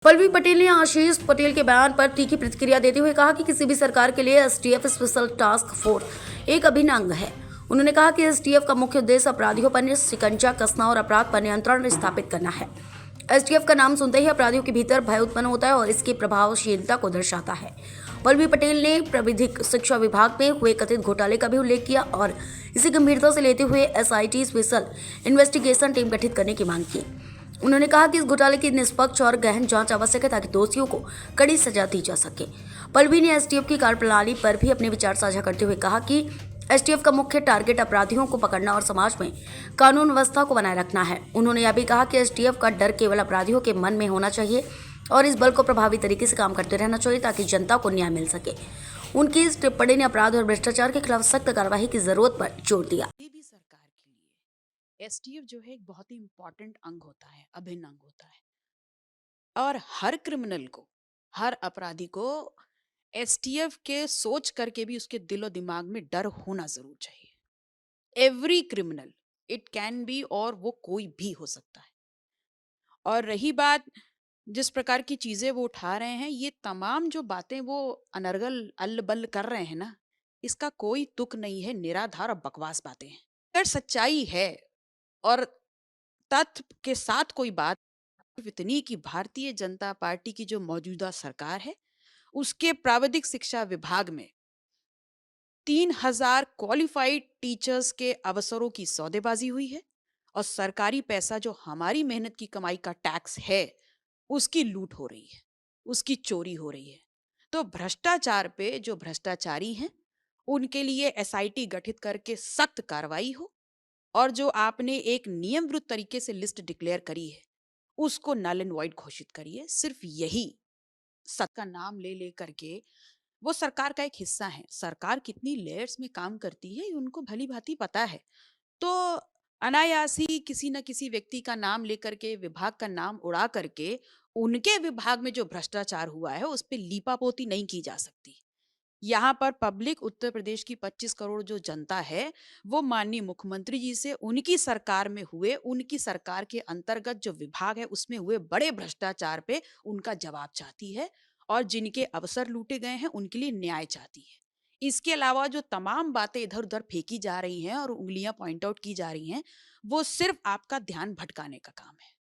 पल्लवी पटेल ने आशीष पटेल के बयान पर तीखी प्रतिक्रिया देते हुए कहा कि किसी भी सरकार के लिए एसटीएफ स्पेशल टास्क फोर्स एक अभिन्न अंग है। उन्होंने कहा कि एसटीएफ का मुख्य उद्देश्य अपराधियों पर शिकंजा कसना और अपराध पर नियंत्रण स्थापित करना है। एसटीएफ का नाम सुनते ही अपराधियों के भीतर भय उत्पन्न होता है और इसकी प्रभावशीलता को दर्शाता है। पल्लवी पटेल ने प्राविधिक शिक्षा विभाग में हुए कथित घोटाले का भी उल्लेख किया और इसे गंभीरता से लेते हुए एसआईटी स्पेशल इन्वेस्टिगेशन टीम गठित करने की मांग की। उन्होंने कहा कि इस घोटाले की निष्पक्ष और गहन जांच आवश्यक है ताकि दोषियों को कड़ी सजा दी जा सके। पल्लवी ने एसटीएफ की कार्यप्रणाली पर भी अपने विचार साझा करते हुए कहा कि एसटीएफ का मुख्य टारगेट अपराधियों को पकड़ना और समाज में कानून व्यवस्था को बनाए रखना है। उन्होंने यह भी कहा कि एसटीएफ का डर केवल अपराधियों के मन में होना चाहिए और इस बल को प्रभावी तरीके से काम करते रहना चाहिए ताकि जनता को न्याय मिल सके। उनकी इस टिप्पणी ने अपराध और भ्रष्टाचार के खिलाफ सख्त कार्रवाई की जरूरत पर जोर दिया। भी सरकार के लिए एसटीएफ जो है एक बहुत ही इंपॉर्टेंट अंग होता है, अभिन्न अंग होता है। और हर क्रिमिनल को, हर अपराधी को एसटीएफ के सोच करके भी उसके दिलो दिमाग में डर होना जरूर चाहिए। Every criminal, it can be, और वो कोई भी हो सकता है। और रही बात जिस प्रकार की चीजें वो उठा रहे हैं, ये तमाम जो बातें वो अनर्गल अल्ल-बल्ल कर रहे हैं ना, इसका कोई तुक नहीं है, निराधार और बकवास बातें हैं। अगर सच्चाई है और तथ्य के साथ कोई बात इतनी कि भारतीय जनता पार्टी की जो मौजूदा सरकार है, उसके प्राविधिक शिक्षा विभाग में 3000 क्वालिफाइड टीचर्स के अवसरों की सौदेबाजी हुई है और सरकारी पैसा जो हमारी मेहनत की कमाई का टैक्स है, उसकी लूट हो रही है, उसकी चोरी हो रही है। तो भ्रष्टाचार पे जो भ्रष्टाचारी हैं, उनके लिए एसआईटी गठित करके सख्त कार्रवाई हो, और जो आपने एक नियम विरुद्ध तरीके से लिस्ट डिक्लेयर करी है, उसको नल एंड वॉइड घोषित करिए। सिर्फ यही सत्ता का नाम ले ले करके, वो सरकार का एक हिस्सा है। सरकार कितनी लेयर्स में काम करती है, ये उनको भली भांति पता है। तो अनायास ही किसी न किसी व्यक्ति का नाम लेकर के, विभाग का नाम उड़ा करके, उनके विभाग में जो भ्रष्टाचार हुआ है उस पर लीपापोती नहीं की जा सकती। यहाँ पर पब्लिक, उत्तर प्रदेश की 25 करोड़ जो जनता है, वो माननीय मुख्यमंत्री जी से उनकी सरकार में हुए, उनकी सरकार के अंतर्गत जो विभाग है उसमें हुए बड़े भ्रष्टाचार पे उनका जवाब चाहती है, और जिनके अवसर लूटे गए हैं उनके लिए न्याय चाहती है। इसके अलावा जो तमाम बातें इधर उधर फेंकी जा रही हैं और उंगलियां पॉइंट आउट की जा रही हैं, वो सिर्फ आपका ध्यान भटकाने का काम है।